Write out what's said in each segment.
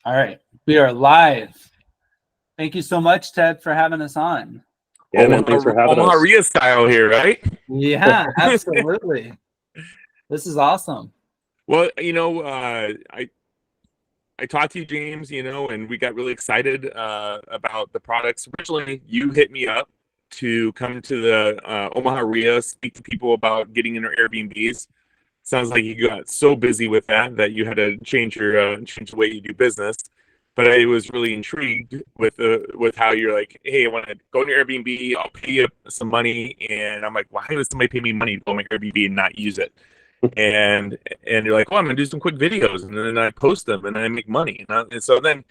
All right, we are live. Thank you so much, Ted, for having us on. Yeah, man, thanks for having Omaha us. Ria style here, right? Yeah, absolutely. This is awesome. Well, I talked to you, James, and we got really excited about the products. Originally, you hit me up to come to the Omaha Ria, speak to people about getting into Airbnbs. Sounds like you got so busy with that you had to change the way you do business. But I was really intrigued with how you're like, hey, I want to go to Airbnb. I'll pay you some money, and I'm like, why would somebody pay me money to go on my Airbnb and not use it? And you're like, well, I'm gonna do some quick videos, and then I post them, and I make money. And so then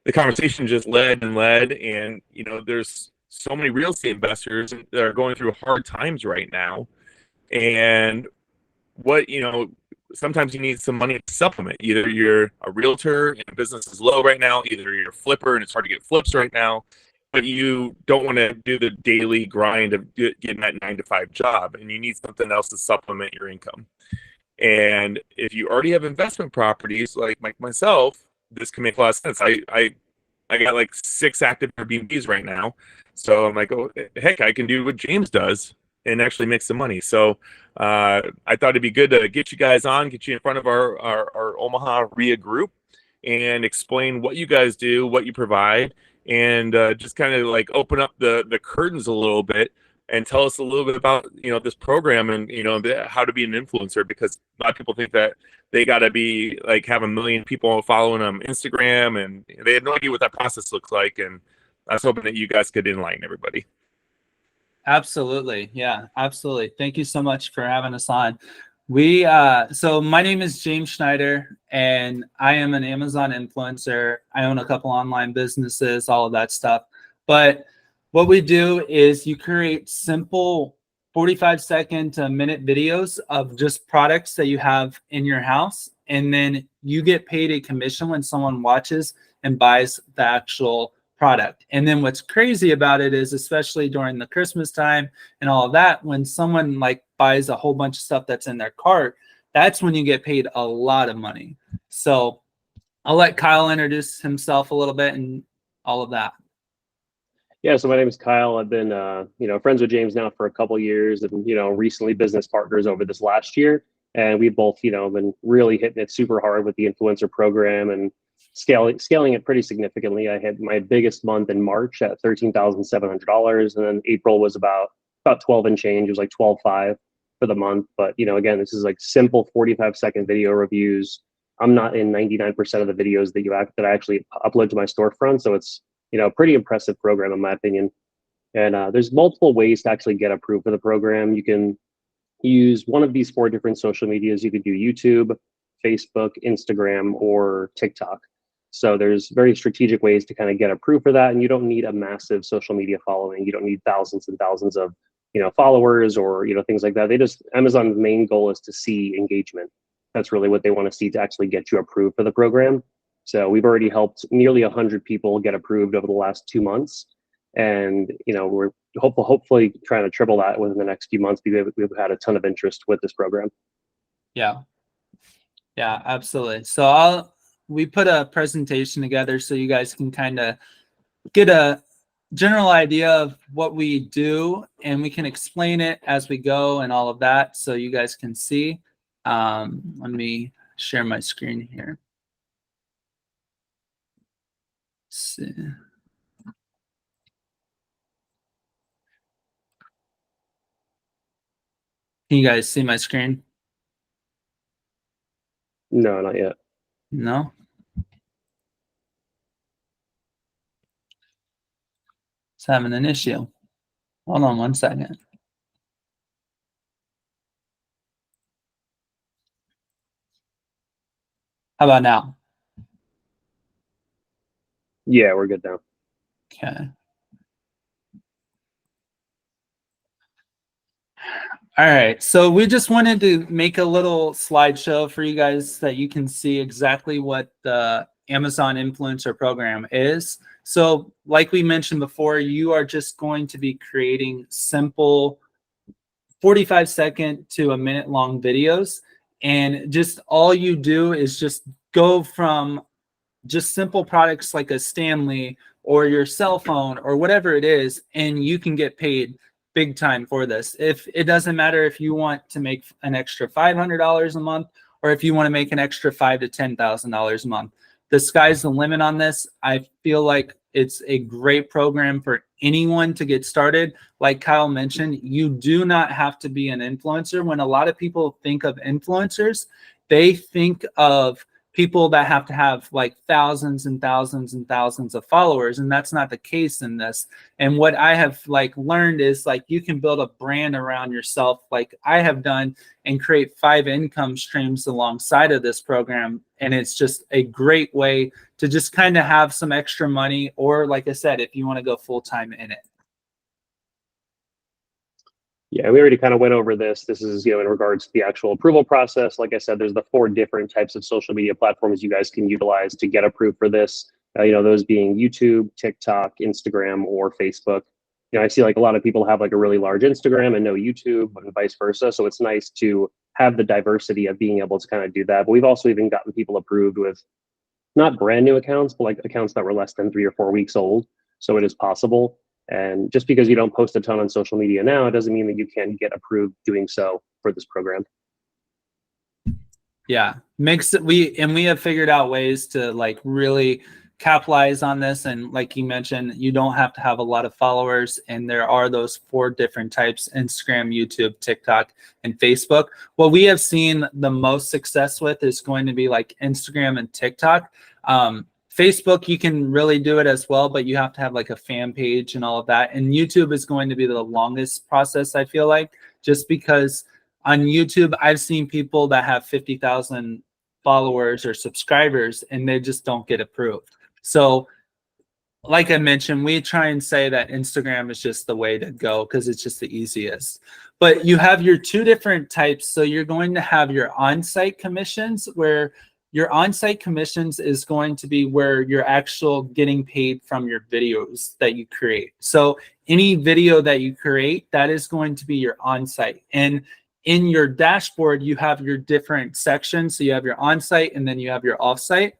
the conversation just led and led, and there's so many real estate investors that are going through hard times right now, and sometimes you need some money to supplement. Either you're a realtor and business is low right now, either you're a flipper and it's hard to get flips right now, but you don't want to do the daily grind of getting that 9 to 5 job, and you need something else to supplement your income. And if you already have investment properties like myself, this can make a lot of sense. I got like 6 active Airbnbs right now, so I'm like, oh heck, I can do what James does and actually make some money. So I thought it'd be good to get you guys on, get you in front of our Omaha Ria group, and explain what you guys do, what you provide, and just kind of like open up the curtains a little bit and tell us a little bit about this program and how to be an influencer, because a lot of people think that they got to be like have 1 million people following them Instagram, and they have no idea what that process looks like. And I was hoping that you guys could enlighten everybody. Absolutely. Yeah, absolutely. Thank you so much for having us on. So my name is James Schneider, and I am an Amazon influencer. I own a couple online businesses, all of that stuff. But what we do is you create simple 45-second to a minute videos of just products that you have in your house, and then you get paid a commission when someone watches and buys the actual product. And then what's crazy about it is, especially during the Christmas time and all of that, when someone like buys a whole bunch of stuff that's in their cart, that's when you get paid a lot of money. So I'll let Kyle introduce himself a little bit and all of that. Yeah, so my name is Kyle. I've been, friends with James now for a couple of years, and recently business partners over this last year. And we've both, been really hitting it super hard with the influencer program and scaling it pretty significantly. I had my biggest month in March at $13,700, and then April was about 12 and change. It was like 12.5 for the month. But again, this is like simple 45-second video reviews. I'm not in 99% of the videos that I actually upload to my storefront, so it's pretty impressive program in my opinion. And there's multiple ways to actually get approved for the program. You can use one of these 4 different social medias. You could do YouTube, Facebook, Instagram, or TikTok. So there's very strategic ways to kind of get approved for that. And you don't need a massive social media following. You don't need thousands and thousands of followers or things like that. Amazon's main goal is to see engagement. That's really what they want to see to actually get you approved for the program. So we've already helped nearly 100 people get approved over the last 2 months. And, we're hopefully trying to triple that within the next few months, because we've had a ton of interest with this program. Yeah. Yeah, absolutely. So we put a presentation together so you guys can kind of get a general idea of what we do, and we can explain it as we go and all of that so you guys can see. Let me share my screen here. See. Can you guys see my screen? No, not yet. No? It's having an issue. Hold on 1 second. How about now? Yeah, we're good now. Okay. All right, so we just wanted to make a little slideshow for you guys that you can see exactly what the Amazon Influencer Program is. So like we mentioned before, you are just going to be creating simple 45-second to a minute-long videos. And just all you do is just go from just simple products like a Stanley or your cell phone or whatever it is, and you can get paid big time for this. If it doesn't matter if you want to make an extra $500 a month or if you want to make an extra $5,000 to $10,000 a month, the sky's the limit on this. I feel like it's a great program for anyone to get started. Like Kyle mentioned, you do not have to be an influencer. When a lot of people think of influencers, they think of people that have to have like thousands and thousands and thousands of followers, and that's not the case in this. And what I have like learned is like you can build a brand around yourself like I have done and create 5 income streams alongside of this program. And it's just a great way to just kind of have some extra money, or like I said, if you want to go full-time in it. Yeah, we already kind of went over this. This is, in regards to the actual approval process. Like I said, there's the 4 different types of social media platforms you guys can utilize to get approved for this. Those being YouTube, TikTok, Instagram, or Facebook. I see like a lot of people have like a really large Instagram and no YouTube, and vice versa. So it's nice to have the diversity of being able to kind of do that. But we've also even gotten people approved with not brand new accounts, but like accounts that were less than 3 or 4 weeks old. So it is possible. And just because you don't post a ton on social media now, it doesn't mean that you can't get approved doing so for this program. Yeah, we have figured out ways to like really capitalize on this. And like you mentioned, you don't have to have a lot of followers. And there are those 4 different types: Instagram, YouTube, TikTok, and Facebook. What we have seen the most success with is going to be like Instagram and TikTok. Facebook, you can really do it as well, but you have to have like a fan page and all of that. And YouTube is going to be the longest process, I feel like, just because on YouTube, I've seen people that have 50,000 followers or subscribers and they just don't get approved. So like I mentioned, we try and say that Instagram is just the way to go because it's just the easiest. But you have your 2 different types. So you're going to have your on-site commissions, where your on-site commissions is going to be where you're actual getting paid from your videos that you create. So any video that you create, that is going to be your on-site. And in your dashboard, you have your different sections. So you have your on-site and then you have your off-site.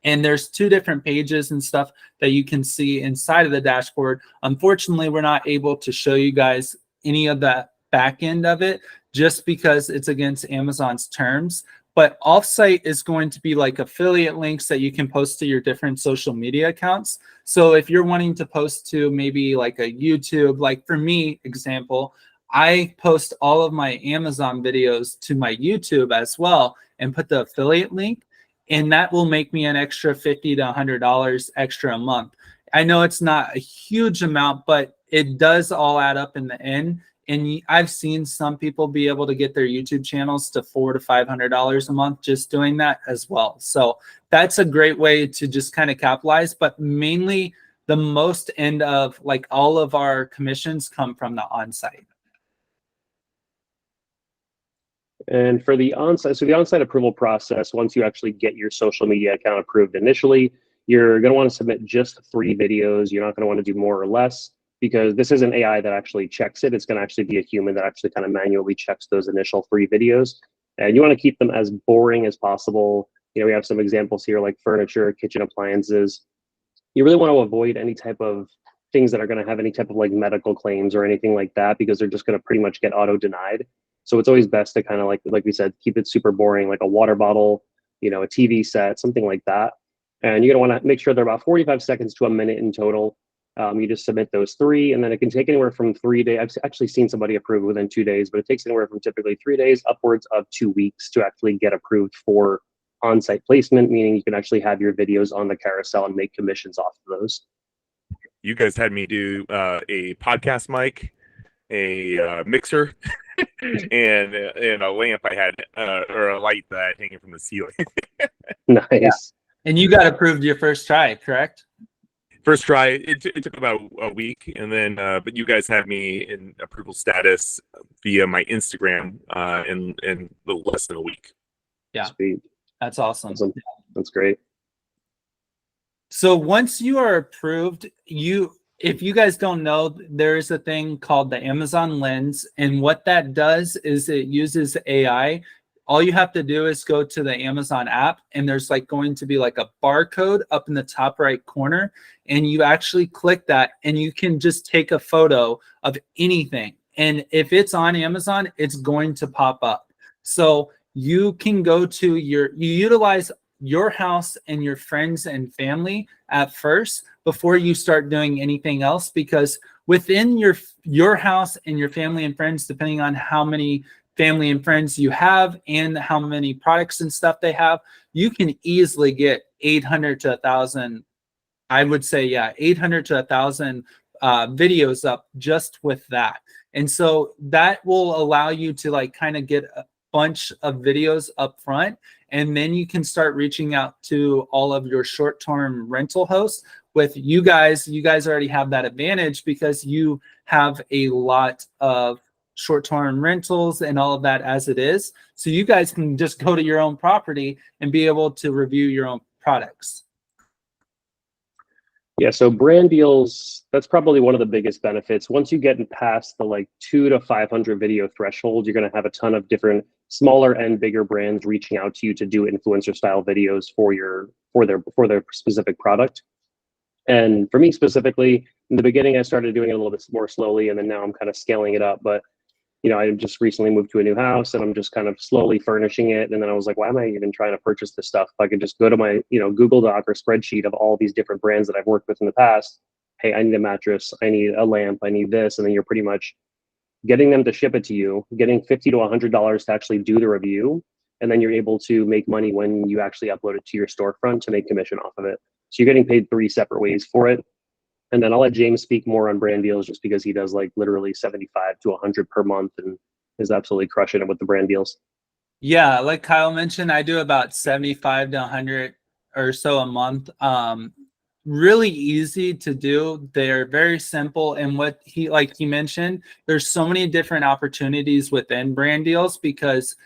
And there's 2 different pages and stuff that you can see inside of the dashboard. Unfortunately, we're not able to show you guys any of that back end of it just because it's against Amazon's terms. But offsite is going to be like affiliate links that you can post to your different social media accounts. So if you're wanting to post to maybe like a YouTube, like for me, example, I post all of my Amazon videos to my YouTube as well and put the affiliate link, and that will make me an extra $50 to $100 extra a month. I know it's not a huge amount, but it does all add up in the end. And I've seen some people be able to get their YouTube channels to $400 to $500 a month just doing that as well. So that's a great way to just kind of capitalize. But mainly the most end of like all of our commissions come from the on-site. And for the on-site, so the on-site approval process, once you actually get your social media account approved initially, you're going to want to submit just 3 videos. You're not going to want to do more or less, because this isn't AI that actually checks it. It's going to actually be a human that actually kind of manually checks those initial 3 videos. And you want to keep them as boring as possible. We have some examples here like furniture, kitchen appliances. You really want to avoid any type of things that are going to have any type of like medical claims or anything like that, because they're just going to pretty much get auto denied. So it's always best to kind of like we said, keep it super boring, like a water bottle, a TV set, something like that. And you're going to want to make sure they're about 45 seconds to a minute in total. You just submit those 3, and then it can take anywhere from 3 days. I've actually seen somebody approved within 2 days, but it takes anywhere from typically 3 days upwards of 2 weeks to actually get approved for on-site placement, meaning you can actually have your videos on the carousel and make commissions off of those. You guys had me do a podcast mic, a mixer, and a lamp I had, or a light that I had hanging from the ceiling. Nice. Yeah. And you got approved your first try, correct? First try, it took about a week, and then but you guys had me in approval status via my Instagram in a little less than a week. Yeah, sweet. That's awesome. That's great. So once you are approved, if you guys don't know, there is a thing called the Amazon Lens, and what that does is it uses AI all you have to do is go to the Amazon app, and there's like going to be like a barcode up in the top right corner, and you actually click that, and you can just take a photo of anything. And if it's on Amazon, it's going to pop up. So you can go to you utilize your house and your friends and family at first before you start doing anything else, because within your house and your family and friends, depending on how many family and friends you have and how many products and stuff they have, you can easily get 800 to 1,000. I would say, yeah, 800 to 1,000 videos up just with that. And so that will allow you to like kind of get a bunch of videos up front, and then you can start reaching out to all of your short-term rental hosts. With you guys already have that advantage because you have a lot of short-term rentals and all of that as it is. So you guys can just go to your own property and be able to review your own products. Yeah, so brand deals, that's probably one of the biggest benefits. Once you get past the like 200 to 500 video threshold, you're going to have a ton of different smaller and bigger brands reaching out to you to do influencer style videos for their specific product. And for me specifically, in the beginning, I started doing it a little bit more slowly, and then now I'm kind of scaling it up. But I just recently moved to a new house, and I'm just kind of slowly furnishing it. And then I was like, why am I even trying to purchase this stuff? If I could just go to my, Google Doc or spreadsheet of all these different brands that I've worked with in the past. Hey, I need a mattress. I need a lamp. I need this. And then you're pretty much getting them to ship it to you, getting $50 to $100 to actually do the review. And then you're able to make money when you actually upload it to your storefront to make commission off of it. So you're getting paid 3 separate ways for it. And then I'll let James speak more on brand deals, just because he does like literally 75 to 100 per month and is absolutely crushing it with the brand deals. Yeah, like Kyle mentioned, I do about 75 to 100 or so a month. Really easy to do. They're very simple. And what he mentioned, there's so many different opportunities within brand deals, because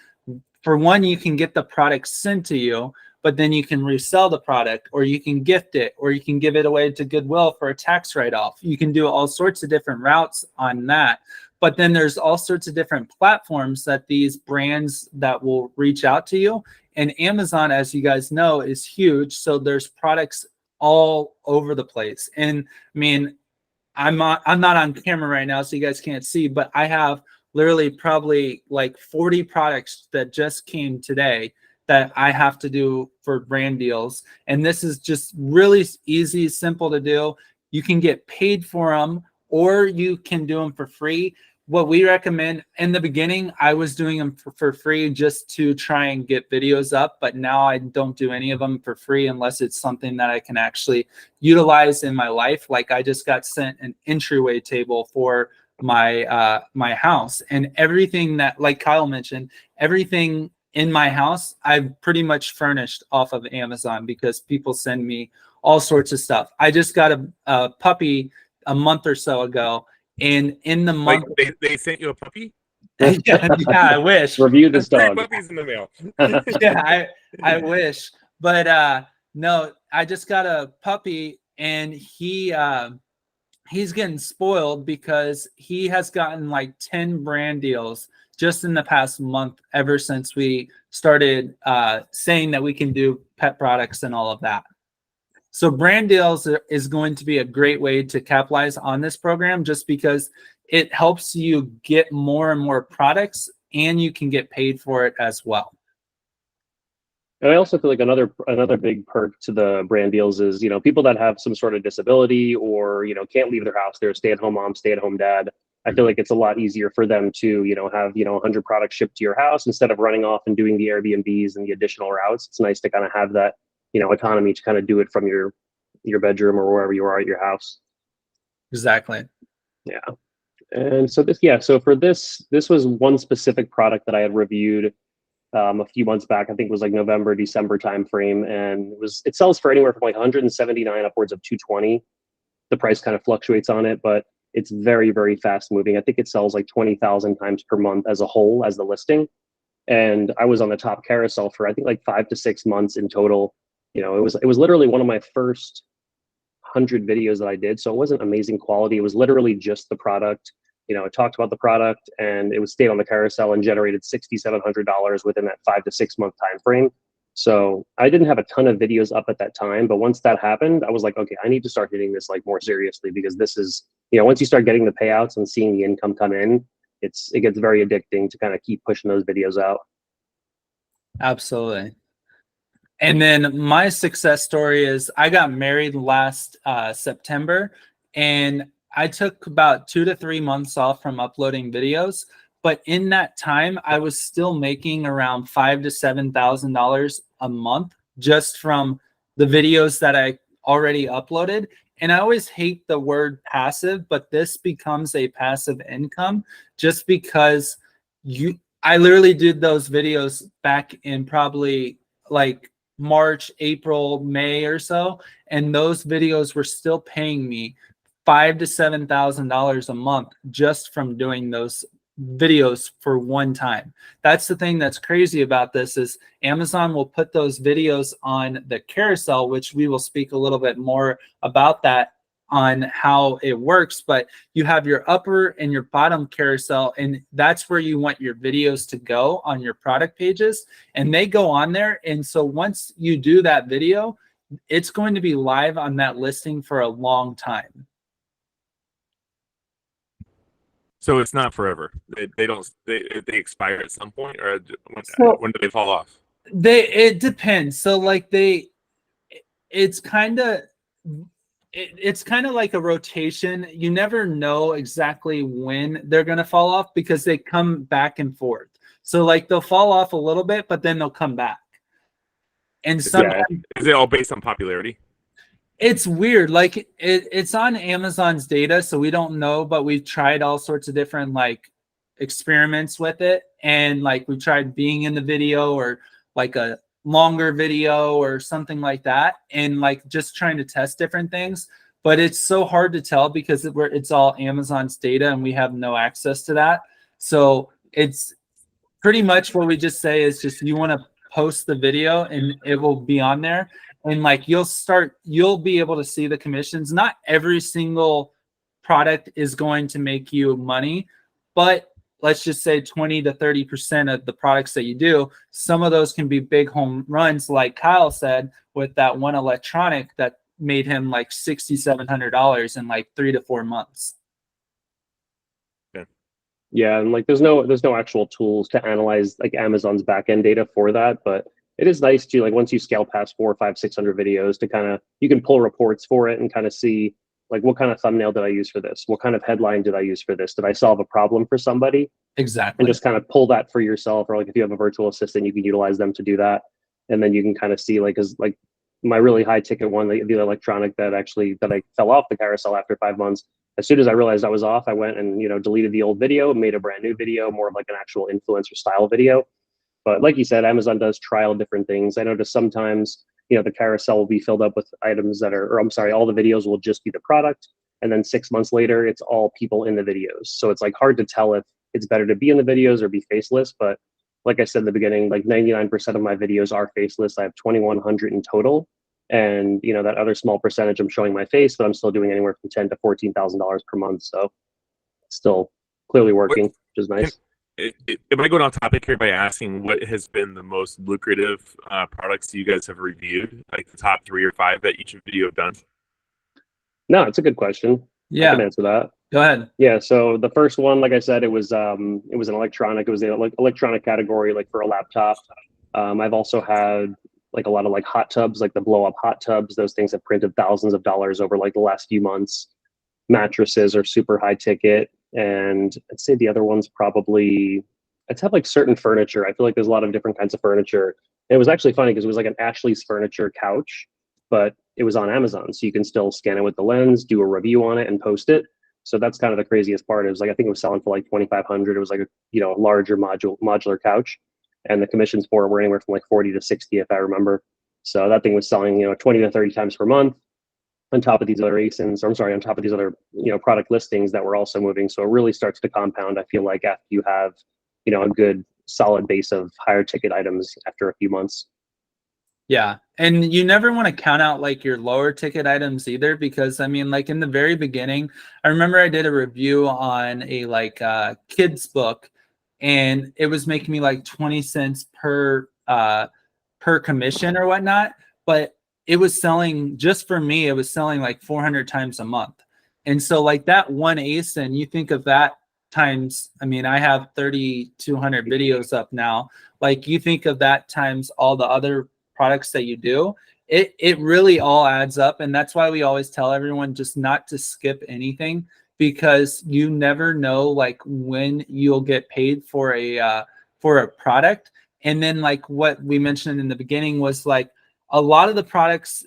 for one, you can get the product sent to you, but then you can resell the product, or you can gift it, or you can give it away to Goodwill for a tax write-off. You can do all sorts of different routes on that. But then there's all sorts of different platforms that these brands that will reach out to you. And Amazon, as you guys know, is huge. So there's products all over the place. And I mean, I'm not on camera right now, so you guys can't see, but I have literally probably like 40 products that just came today that I have to do for brand deals. And this is just really easy, simple to do. You can get paid for them, or you can do them for free. What we recommend in the beginning, I was doing them for free just to try and get videos up, but now I don't do any of them for free unless it's something that I can actually utilize in my life. Like I just got sent an entryway table for my my house, and everything that, like Kyle mentioned, everything in my house I've pretty much furnished off of Amazon, because people send me all sorts of stuff. I just got a puppy a month or so ago, and in the month they sent you a puppy. yeah, I wish. Review this dog. 3 puppies in the mail. Yeah, I wish, but no, I just got a puppy, and he's getting spoiled because he has gotten like 10 brand deals just in the past month, ever since we started saying that we can do pet products and all of that. So brand deals is going to be a great way to capitalize on this program, just because it helps you get more and more products, and you can get paid for it as well. And I also feel like another big perk to the brand deals is, people that have some sort of disability, or, can't leave their house, they're a stay-at-home mom, stay-at-home dad. I feel like it's a lot easier for them to, have, 100 products shipped to your house instead of running off and doing the Airbnbs and the additional routes. It's nice to kind of have that, autonomy to kind of do it from your bedroom or wherever you are at your house. Exactly. Yeah. And so so for this was one specific product that I had reviewed a few months back. I think it was like November, December timeframe, and it sells for anywhere from like 179 upwards of 220. The price kind of fluctuates on it, but it's very, very fast moving. I think it sells like 20,000 times per month as a whole, as the listing. And I was on the top carousel for I think like 5 to 6 months in total. It was literally one of my first 100 videos that I did. So it wasn't amazing quality. It was literally just the product. it talked about the product, and it was stayed on the carousel and generated $6,700 within that 5 to 6 month time frame. So I didn't have a ton of videos up at that time, but once that happened, I was like, okay, I need to start hitting this like more seriously, because this is, once you start getting the payouts and seeing the income come in, it gets very addicting to kind of keep pushing those videos out. Absolutely. And then my success story is I got married last September, and I took about 2 to 3 months off from uploading videos. But in that time, I was still making around $5,000 to $7,000 a month just from the videos that I already uploaded. And I always hate the word passive, but this becomes a passive income just because I literally did those videos back in probably like March, April, May or so, and those videos were still paying me $5,000 to $7,000 a month just from doing those videos for one time. That's the thing that's crazy about this is Amazon will put those videos on the carousel, which we will speak a little bit more about that on how it works, but you have your upper and your bottom carousel, and that's where you want your videos to go on your product pages, and they go on there. And so once you do that video, it's going to be live on that listing for a long time. So it's not forever. They expire at some point, or when do they fall off? It depends. So like it's kind of like a rotation. You never know exactly when they're going to fall off because they come back and forth. So like they'll fall off a little bit, but then they'll come back. And sometimes is it all based on popularity? it's weird. Like it's on Amazon's data, so we don't know, but we've tried all sorts of different like experiments with it. And like we tried being in the video or like a longer video or something like that, and like just trying to test different things. But it's so hard to tell because it's all Amazon's data and we have no access to that. So it's pretty much what we just say is just you want to post the video and it will be on there. And like you'll be able to see the commissions. Not every single product is going to make you money, but let's just say 20 to 30% of the products that you do, some of those can be big home runs, like Kyle said, with that one electronic that made him like $6,700 in like 3 to 4 months. Yeah, and like there's no actual tools to analyze like Amazon's backend data for that, but it is nice to like once you scale past 400, 500, 600 videos to kind of you can pull reports for it and kind of see like what kind of thumbnail did I use for this? What kind of headline did I use for this? Did I solve a problem for somebody? Exactly. And just kind of pull that for yourself, or like if you have a virtual assistant, you can utilize them to do that, and then you can kind of see like as like my really high ticket one, the electronic that I fell off the carousel after 5 months. As soon as I realized I was off, I went and deleted the old video, made a brand new video, more of like an actual influencer style video. But like you said, Amazon does trial different things. I noticed sometimes the carousel will be filled up with items that are, or I'm sorry, all the videos will just be the product, and then 6 months later, it's all people in the videos. So it's like hard to tell if it's better to be in the videos or be faceless. But like I said in the beginning, like 99% of my videos are faceless. I have 2,100 in total. And that other small percentage I'm showing my face, but I'm still doing anywhere from $10,000 to $14,000 per month. So it's still clearly working, which is nice. Am I going off topic here by asking what has been the most lucrative products you guys have reviewed, like the top 3 or 5 that each video have done? No, it's a good question. Yeah, I can answer that. Go ahead. Yeah, so the first one, like I said, it was an electronic. It was the electronic category, like for a laptop. I've also had like a lot of like hot tubs, like the blow up hot tubs. Those things have printed thousands of dollars over like the last few months. Mattresses are super high ticket, and I'd say the other one's probably I'd have like certain furniture. I feel like there's a lot of different kinds of furniture. And it was actually funny because it was like an Ashley's Furniture couch, but it was on Amazon, so you can still scan it with the lens, do a review on it, and post it. So that's kind of the craziest part. It was like I think it was selling for like 2,500. It was like a larger modular couch, and the commissions for it were anywhere from like 40 to 60 if I remember. So that thing was selling 20 to 30 times per month, on top of these other ASINs, or I'm sorry, on top of these other product listings that were also moving. So it really starts to compound, I feel like, after you have a good solid base of higher ticket items after a few months. Yeah. And you never want to count out like your lower ticket items either, because I mean, like in the very beginning, I remember I did a review on a like kids book, and it was making me like 20 cents per commission or whatnot, but it was selling, just for me, it was selling like 400 times a month. And so like that one ASIN, you think of that times, I mean, I have 3,200 videos up now. Like you think of that times all the other products that you do, it really all adds up. And that's why we always tell everyone just not to skip anything, because you never know like when you'll get paid for a product. And then like what we mentioned in the beginning was like a lot of the products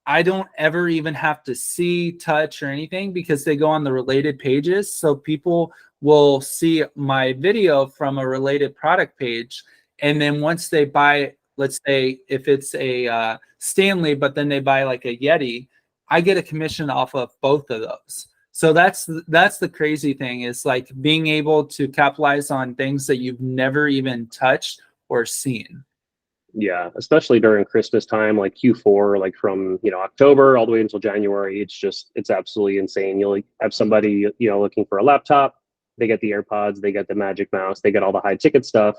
I don't ever even have to see, touch, or anything, because they go on the related pages. So people will see my video from a related product page. And then once they buy, let's say if it's a Stanley, but then they buy like a Yeti, I get a commission off of both of those. So that's the crazy thing, is like being able to capitalize on things that you've never even touched or seen. Yeah, especially during Christmas time, like Q4, like from, October all the way until January, it's absolutely insane. You'll have somebody, looking for a laptop, they get the AirPods, they get the Magic Mouse, they get all the high ticket stuff,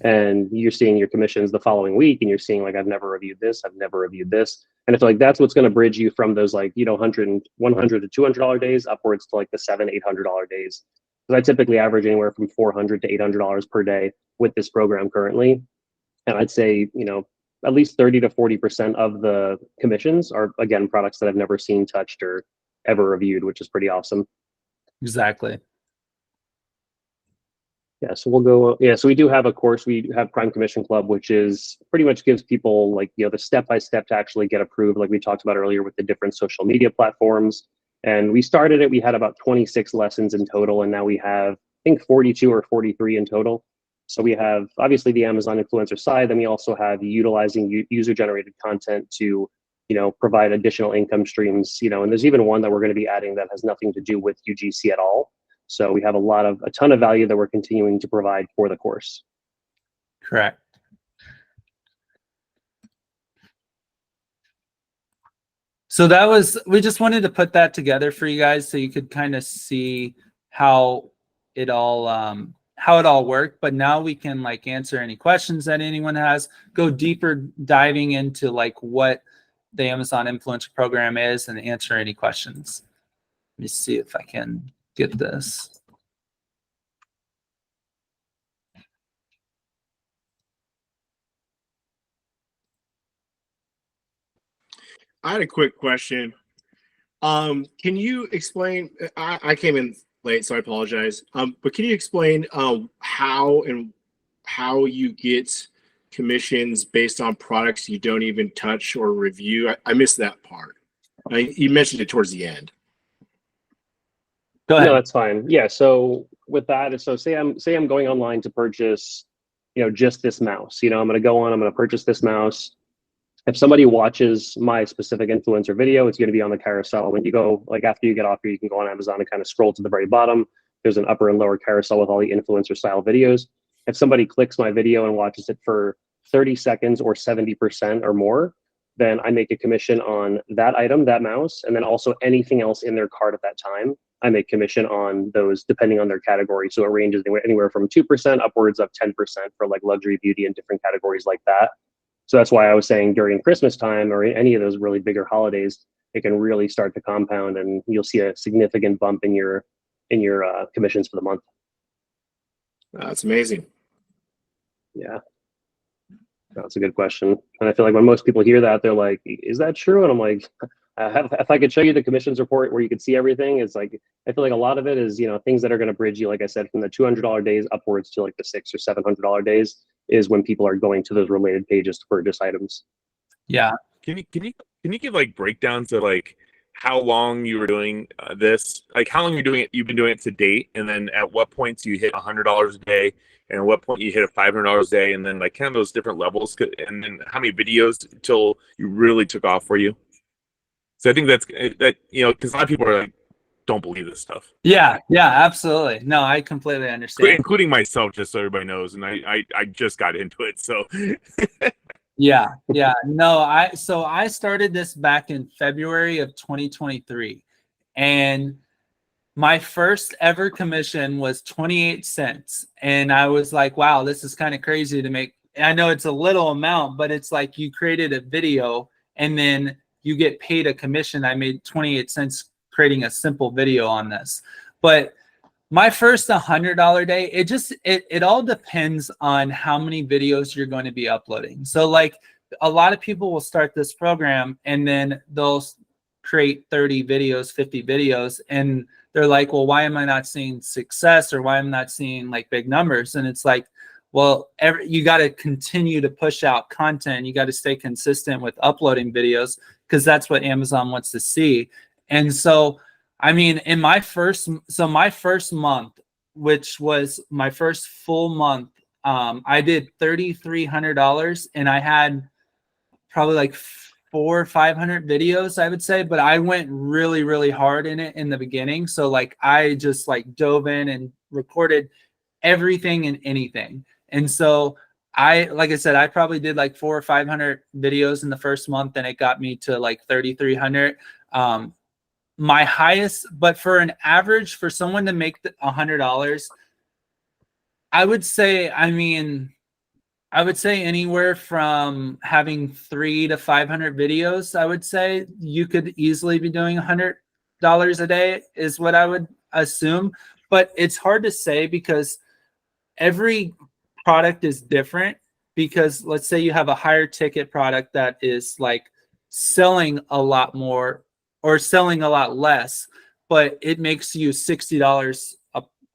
and you're seeing your commissions the following week, and you're seeing like, I've never reviewed this, I've never reviewed this. And I feel like that's what's going to bridge you from those like, 100 to $200 days upwards to like the $700-800 days. Because I typically average anywhere from $400 to $800 per day with this program currently. And I'd say, at least 30 to 40% of the commissions are, again, products that I've never seen, touched, or ever reviewed, which is pretty awesome. Exactly. Yeah, so we'll go. Yeah, so we do have a course. We have Prime Commission Club, which is pretty much gives people like, the step-by-step to actually get approved, like we talked about earlier with the different social media platforms. And we started it, we had about 26 lessons in total, and now we have, I think, 42 or 43 in total. So we have obviously the Amazon influencer side, then we also have utilizing user-generated content to, provide additional income streams, and there's even one that we're going to be adding that has nothing to do with UGC at all. So we have a ton of value that we're continuing to provide for the course. Correct. So we just wanted to put that together for you guys so you could kind of see how it all worked. But now we can like answer any questions that anyone has, go deeper diving into like what the Amazon Influencer Program is, and answer any questions. Let me see if I can get this. I had a quick question. Can you explain? I came in late, so I apologize. But can you explain how you get commissions based on products you don't even touch or review? I missed that part. You mentioned it towards the end. Go ahead. No, that's fine. Yeah. So with that, so say I'm going online to purchase, just this mouse. I'm going to go on. I'm going to purchase this mouse. If somebody watches my specific influencer video, it's going to be on the carousel. When you go, like after you get off here, you can go on Amazon and kind of scroll to the very bottom. There's an upper and lower carousel with all the influencer style videos. If somebody clicks my video and watches it for 30 seconds or 70% or more, then I make a commission on that item, that mouse, and then also anything else in their cart at that time. I make commission on those depending on their category. So it ranges anywhere from 2% upwards of 10% for like luxury, beauty, and different categories like that. So that's why I was saying during Christmas time or any of those really bigger holidays, it can really start to compound, and you'll see a significant bump in your commissions for the month. That's amazing. Yeah, that's a good question. And I feel like when most people hear that, they're like, "Is that true?" And I'm like, if I could show you the commissions report where you could see everything, it's like I feel like a lot of it is things that are going to bridge you, like I said, from the $200 days upwards to like the $600 or $700 days. Is when people are going to those related pages to purchase items. Yeah. Can you give like breakdowns of like how long you were doing this, like how long you've been doing it to date, and then at what points you hit $100 a day, and at what point you hit $500 a day, and then like kind of those different levels, and then how many videos until you really took off for you? So I think that's that, because a lot of people are like, don't believe this stuff. Yeah, absolutely. No, I completely understand. Including myself, just so everybody knows. And I just got into it. So Yeah, yeah. No, I started this back in February of 2023, and my first ever commission was 28 cents. And I was like, wow, this is kind of crazy to make. I know it's a little amount, but it's like you created a video and then you get paid a commission. I made 28 cents creating a simple video on this. But my first $100 day, it all depends on how many videos you're going to be uploading. So like a lot of people will start this program and then they'll create 30 videos, 50 videos, and they're like, well, why am I not seeing success, or why am I not seeing like big numbers? And it's like, well, you got to continue to push out content. You got to stay consistent with uploading videos because that's what Amazon wants to see. And so, I mean, in my first month, which was my first full month, I did $3,300, and I had probably like 400 or 500 videos, I would say, but I went really, really hard in it in the beginning. So like I just like dove in and recorded everything and anything. And so like I said, I probably did like 400 or 500 videos in the first month, and it got me to like 3,300. My highest, but for an average, for someone to make $100, I would say, I would say anywhere from having 300 to 500 videos, I would say you could easily be doing $100 a day is what I would assume. But it's hard to say because every product is different. Because let's say you have a higher ticket product that is like selling a lot more or selling a lot less, but it makes you $60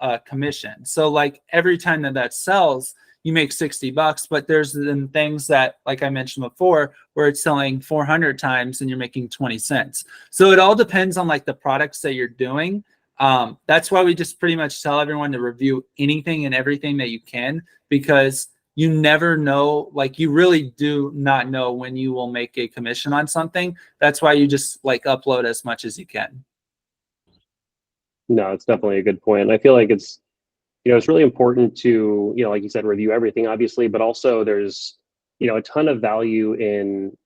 a commission. So like every time that sells, you make $60, but there's then things that, like I mentioned before, where it's selling 400 times and you're making 20 cents. So it all depends on like the products that you're doing. That's why we just pretty much tell everyone to review anything and everything that you can, because you never know, like you really do not know when you will make a commission on something. That's why you just like upload as much as you can. No, it's definitely a good point. I feel like it's really important to, like you said, review everything, obviously, but also there's, a ton of value in,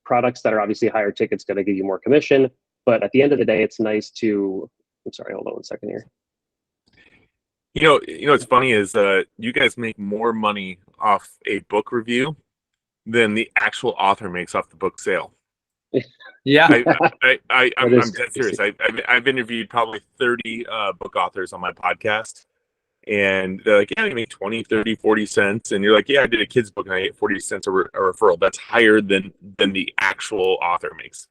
products that are obviously higher tickets going to give you more commission. But at the end of the day, it's nice to, I'm sorry, hold on 1 second here. What's funny is you guys make more money off a book review than the actual author makes off the book sale. Yeah, I'm dead serious. I've interviewed probably 30 book authors on my podcast, and they're like, yeah, you make 20, 30, 40 cents. And you're like, yeah, I did a kid's book and I get 40 cents a referral. That's higher than the actual author makes.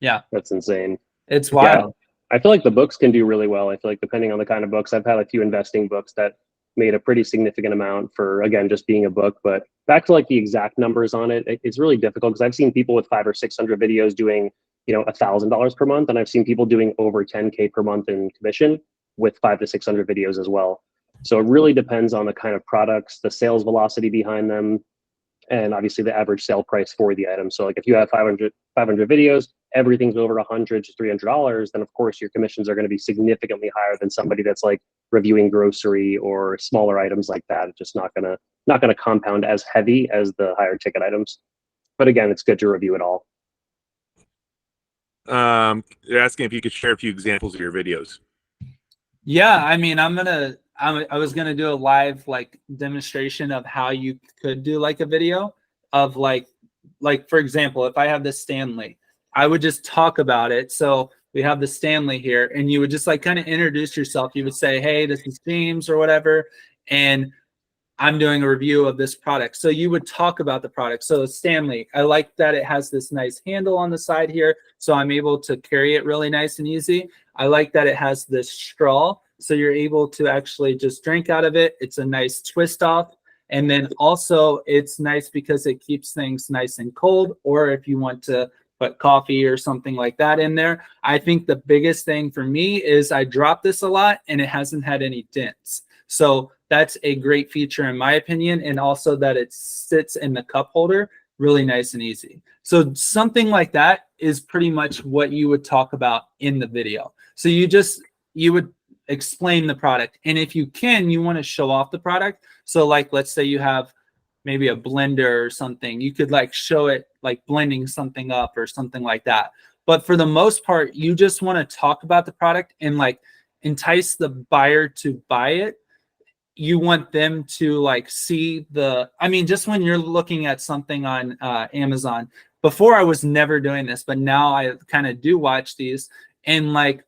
Yeah. That's insane. It's wild. Yeah. I feel like the books can do really well. I feel like depending on the kind of books, I've had a few investing books that made a pretty significant amount for, again, just being a book. But back to like the exact numbers on it, it's really difficult because I've seen people with 500 or 600 videos doing, $1,000 per month. And I've seen people doing over 10K per month in commission with 500 to 600 videos as well. So it really depends on the kind of products, the sales velocity behind them, and obviously the average sale price for the item. So like if you have 500 videos, everything's over $100 to $300, then of course your commissions are going to be significantly higher than somebody that's like reviewing grocery or smaller items like that. It's just not gonna compound as heavy as the higher ticket items. But again, it's good to review it all. They're asking if you could share a few examples of your videos. Yeah, I mean, I was gonna do a live like demonstration of how you could do like a video of like for example, if I have this Stanley, I would just talk about it. So we have the Stanley here, and you would just like kind of introduce yourself. You would say, hey, this is James or whatever, and I'm doing a review of this product. So you would talk about the product. So Stanley, I like that it has this nice handle on the side here, so I'm able to carry it really nice and easy. I like that it has this straw, so you're able to actually just drink out of it. It's a nice twist off. And then also it's nice because it keeps things nice and cold, or if you want to put coffee or something like that in there. I think the biggest thing for me is I drop this a lot and it hasn't had any dents. So that's a great feature in my opinion, and also that it sits in the cup holder really nice and easy. So something like that is pretty much what you would talk about in the video. So you would explain the product, and if you can, you want to show off the product. So like let's say you have maybe a blender or something, you could like show it like blending something up or something like that. But for the most part, you just want to talk about the product and like entice the buyer to buy it. You want them to like see the, I mean, just when you're looking at something on Amazon, before I was never doing this, but now I kind of do watch these, and like,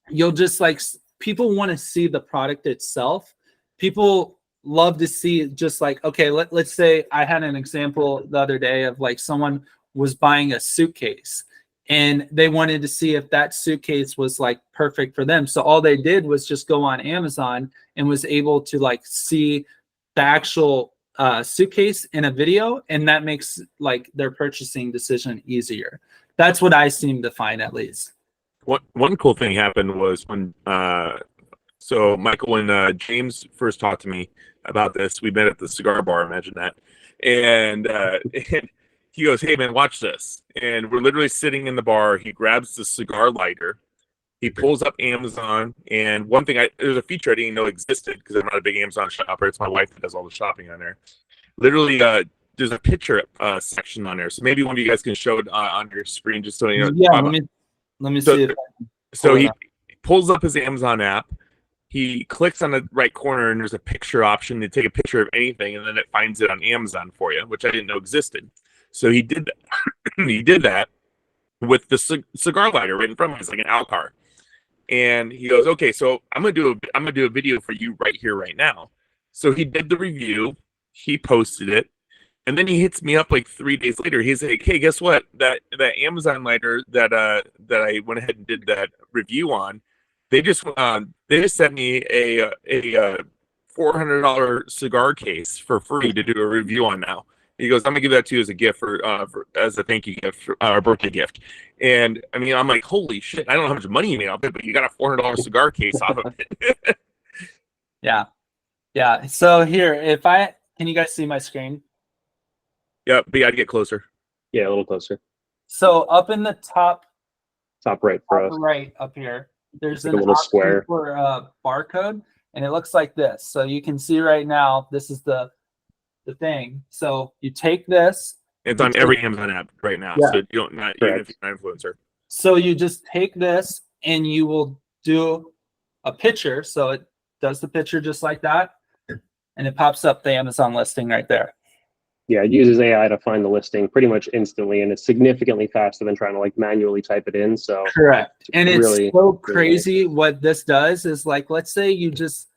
you'll just like, people want to see the product itself. People love to see just like, okay, let's say I had an example the other day of like someone was buying a suitcase and they wanted to see if that suitcase was like perfect for them. So all they did was just go on Amazon and was able to like see the actual suitcase in a video, and that makes like their purchasing decision easier. That's what I seem to find, at least. One cool thing happened was when so Michael, when James first talked to me about this, we met at the cigar bar, imagine that, and he goes, "Hey man, watch this," and we're literally sitting in the bar. He grabs the cigar lighter, he pulls up Amazon, and one thing, there's a feature I didn't even know existed because I'm not a big Amazon shopper. It's my wife that does all the shopping on there. Literally, there's a picture section on there, so maybe one of you guys can show it on your screen, just so you know. Yeah, let me see. So he pulls up his Amazon app. He clicks on the right corner, and there's a picture option to take a picture of anything, and then it finds it on Amazon for you, which I didn't know existed. So he did that. He did that with the cigar lighter right in front of him. It's like an Alcar. And he goes, "Okay, so I'm gonna do a video for you right here, right now." So he did the review. He posted it. And then he hits me up like 3 days later. He's like, "Hey, guess what? That Amazon lighter that I went ahead and did that review on, they just sent me a $400 cigar case for free to do a review on now." He goes, "I'm gonna give that to you as a gift for as a thank you gift, or birthday gift." And I mean, I'm like, "Holy shit! I don't know how much money you made off it, but you got a $400 cigar case off of it." Yeah. So here, can you guys see my screen? Yeah, but you got to get closer. Yeah, a little closer. So up in the top right for us. right up here, there's like an a little option square for a barcode, and it looks like this. So you can see right now, this is the thing. So you take this. It's on every Amazon app right now, Yeah. so you don't not even if you're an influencer. So you just take this and you will do a picture. So it does the picture just like that, and it pops up the Amazon listing right there. Yeah, it uses AI to find the listing pretty much instantly, and it's significantly faster than trying to like manually type it in. So correct. And it's really, so crazy what this does is like, let's say you just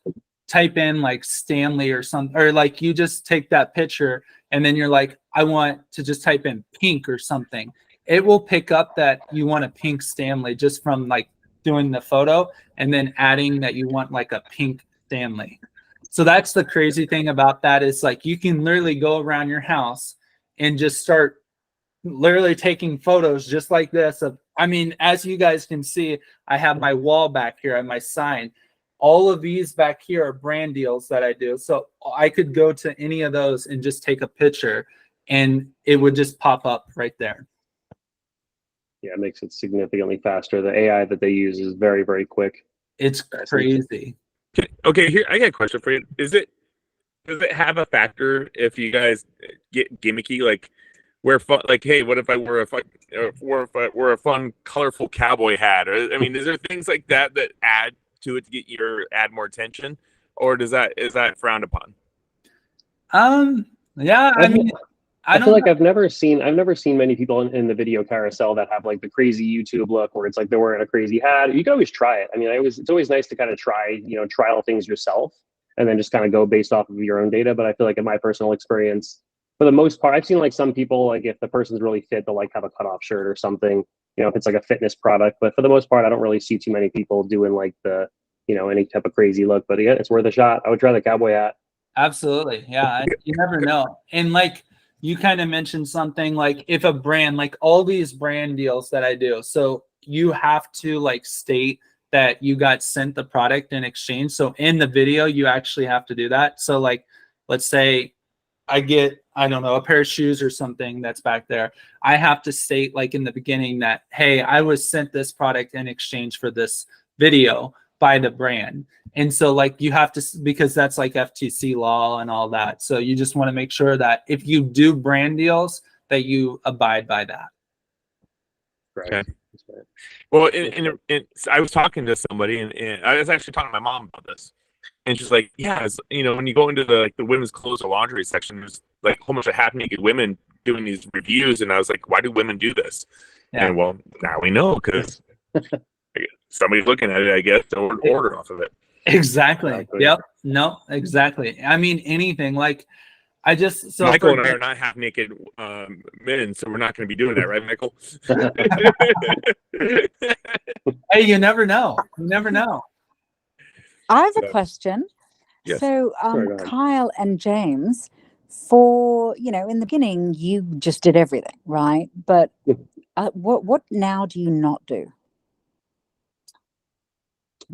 type in like Stanley or something, or like you just take that picture and then you're like, I want to just type in pink or something. It will pick up that you want a pink Stanley just from like doing the photo and then adding that you want like a pink Stanley. So that's the crazy thing about that, is like you can literally go around your house and just start literally taking photos just like this. I mean, as you guys can see, I have my wall back here and my sign. All of these back here are brand deals that I do. So I could go to any of those and just take a picture and it would just pop up right there. Yeah, it makes it significantly faster. The AI that they use is very, very quick. It's crazy. Okay, here I got a question for you. Does it have a factor if you guys get gimmicky, like wear fun, like, hey, what if I wore a fun, colorful cowboy hat? Or I mean, is there things like that add to it to add more attention, or is that frowned upon? Yeah, I mean, I feel like I've never seen many people in the video carousel that have like the crazy YouTube look where it's like they're wearing a crazy hat. You can always try it. I mean, it's always nice to kind of trial things yourself and then just kind of go based off of your own data. But I feel like in my personal experience, for the most part, I've seen like some people, like if the person's really fit, they'll like have a cutoff shirt or something, if it's like a fitness product. But for the most part, I don't really see too many people doing like the, any type of crazy look. But yeah, it's worth a shot. I would try the cowboy hat. Absolutely. Yeah. You never know. And like, you kind of mentioned something like if a brand, like all these brand deals that I do, so you have to like state that you got sent the product in exchange. So in the video, you actually have to do that. So like, let's say I get, I don't know, a pair of shoes or something that's back there. I have to state like in the beginning that, hey, I was sent this product in exchange for this video. by the brand. And so like you have to, because that's like FTC law and all that. So you just want to make sure that if you do brand deals, that you abide by that. Right. Okay. Well, I was talking to somebody, and I was actually talking to my mom about this, and she's like, "Yeah, when you go into the women's clothes or laundry section, there's like a whole bunch of half naked women doing these reviews," and I was like, "Why do women do this?" Yeah. And well, now we know because somebody's looking at it, I guess, to order off of it. Exactly. Yep. No, exactly. I mean, anything like Michael and I are not half naked men, so we're not going to be doing that, right, Michael? Hey, you never know. You never know. I have a question. Yes. So, Sorry, go ahead. Kyle and James, for in the beginning, you just did everything, right? But what now do you not do?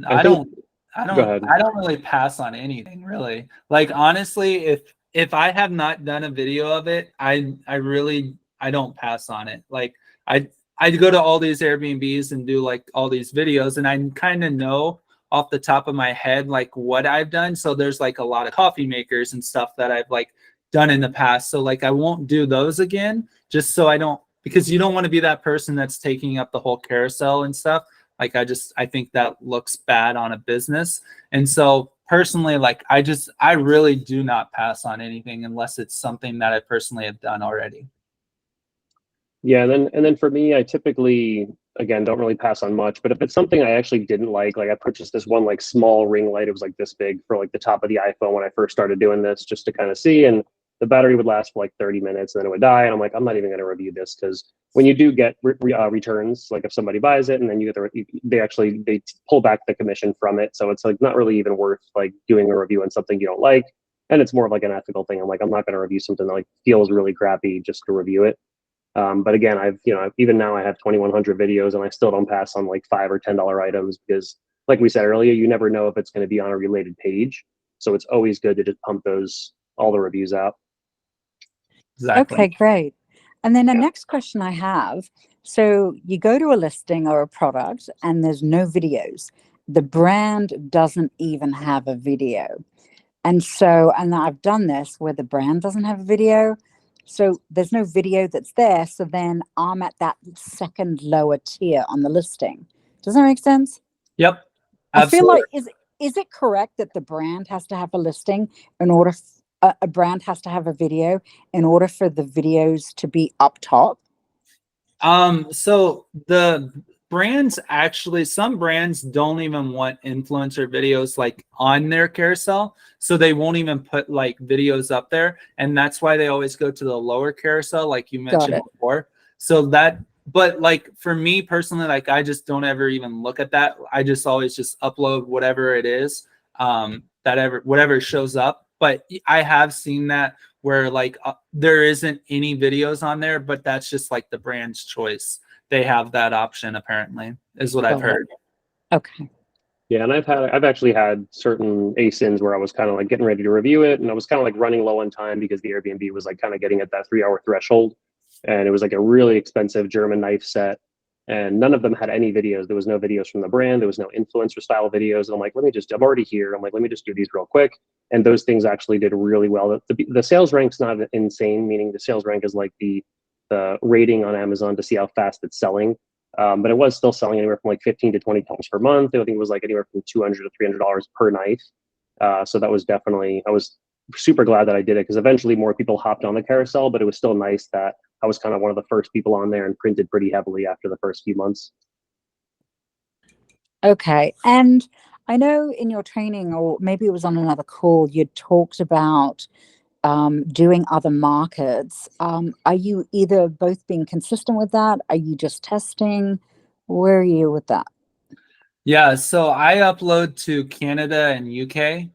I don't ahead. really pass on anything really. Like honestly, if I have not done a video of it, I don't pass on it. Like I go to all these Airbnbs and do like all these videos, and I kind of know off the top of my head like what I've done. So there's like a lot of coffee makers and stuff that I've like done in the past. So like I won't do those again, just so I don't, because you don't want to be that person that's taking up the whole carousel and stuff. Like I think that looks bad on a business. And so personally, like I really do not pass on anything unless it's something that I personally have done already. Yeah, and then for me, I typically, again, don't really pass on much, but if it's something I actually didn't like I purchased this one like small ring light, it was like this big for like the top of the iPhone when I first started doing this, just to kind of see, and the battery would last for like 30 minutes and then it would die, and I'm like, I'm not even going to review this, because when you do get returns, like if somebody buys it and then you get they pull back the commission from it, so it's like not really even worth like doing a review on something you don't like, and it's more of like an ethical thing. I'm like, I'm not going to review something that like feels really crappy just to review it. But again, even now I have 2,100 videos and I still don't pass on like $5 or $10 items, because like we said earlier, you never know if it's going to be on a related page. So it's always good to just pump all the reviews out. Exactly. Okay, great. And then the next question I have, so you go to a listing or a product and there's no videos. The brand doesn't even have a video. And I've done this where the brand doesn't have a video. So there's no video that's there. So then I'm at that second lower tier on the listing. Does that make sense? Yep. Absolutely. Absolutely. I feel like, is it correct that the brand has to have a listing in order, a brand has to have a video in order for the videos to be up top? So the brands actually, some brands don't even want influencer videos like on their carousel, so they won't even put like videos up there, and that's why they always go to the lower carousel, like you mentioned before. So that, but like for me personally, like I just don't ever even look at that. I just always just upload whatever it is, whatever shows up. But I have seen that where like there isn't any videos on there, but that's just like the brand's choice. They have that option, apparently, is what I've heard. Okay. Yeah, and I've actually had certain ASINs where I was kind of like getting ready to review it, and I was kind of like running low on time because the Airbnb was like kind of getting at that 3-hour threshold, and it was like a really expensive German knife set, and none of them had any videos. There was no videos from the brand. There was no influencer style videos. And I'm like, I'm already here. I'm like, let me just do these real quick. And those things actually did really well. The sales rank's not insane, meaning the sales rank is like the rating on Amazon to see how fast it's selling. But it was still selling anywhere from like 15 to 20 times per month. I think it was like anywhere from $200 to $300 per knife. So that was definitely, I was super glad that I did it, because eventually more people hopped on the carousel, but it was still nice that I was kind of one of the first people on there and printed pretty heavily after the first few months. Okay. And I know in your training, or maybe it was on another call, you talked about doing other markets. Are you either both being consistent with that? Are you just testing? Where are you with that? Yeah, so I upload to Canada and UK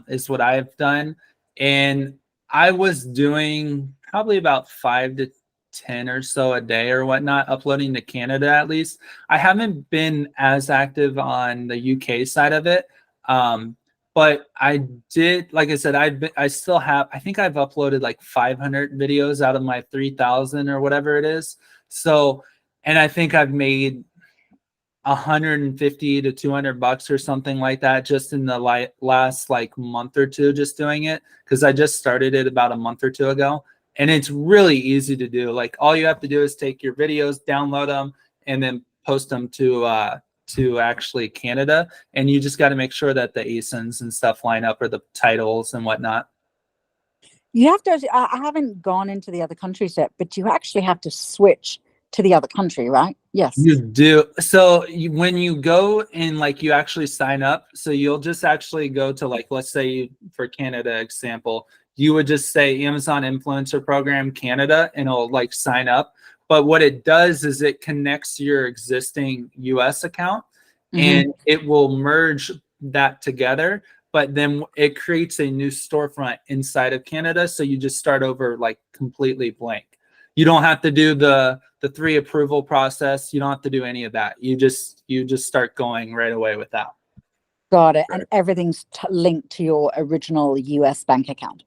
is what I've done. And I was doing probably about 5 to 10 or so a day or whatnot, uploading to Canada at least. I haven't been as active on the UK side of it. But I did, like I said, I still have, I think I've uploaded like 500 videos out of my 3,000 or whatever it is. So, and I think I've made $150 to $200 or something like that, just in the last like month or two, just doing it, because I just started it about a month or two ago, and it's really easy to do. Like all you have to do is take your videos, download them, and then post them to actually Canada, and you just got to make sure that the ASINs and stuff line up, or the titles and whatnot. You have to, I haven't gone into the other countries yet, but you actually have to switch to the other country, right? Yes. You do. So when you go and like you actually sign up, so you'll just actually go to like, let's say for Canada example, you would just say Amazon Influencer Program Canada, and it'll like sign up. But what it does is it connects your existing US account, and it will merge that together. But then it creates a new storefront inside of Canada. So you just start over like completely blank. You don't have to do the 3 approval process. You don't have to do any of that. You just start going right away with that. Got it. And everything's linked to your original US bank account.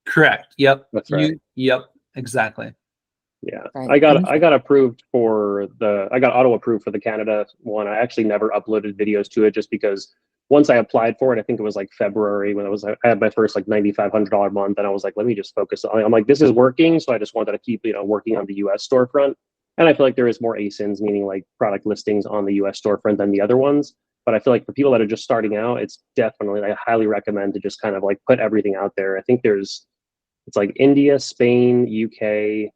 Correct. Yep. That's right. Yep. Exactly. Yeah, Right. I got approved for I got auto approved for the Canada one. I actually never uploaded videos to it just because once I applied for it, I think it was like February when I had my first like $9,500 month, and I was like, let me just focus on. I'm like, this is working, so I just wanted to keep working on the U.S. storefront, and I feel like there is more ASINs, meaning like product listings on the U.S. storefront than the other ones. But I feel like for people that are just starting out, it's definitely, I highly recommend to just kind of like put everything out there. I think it's like India, Spain, UK.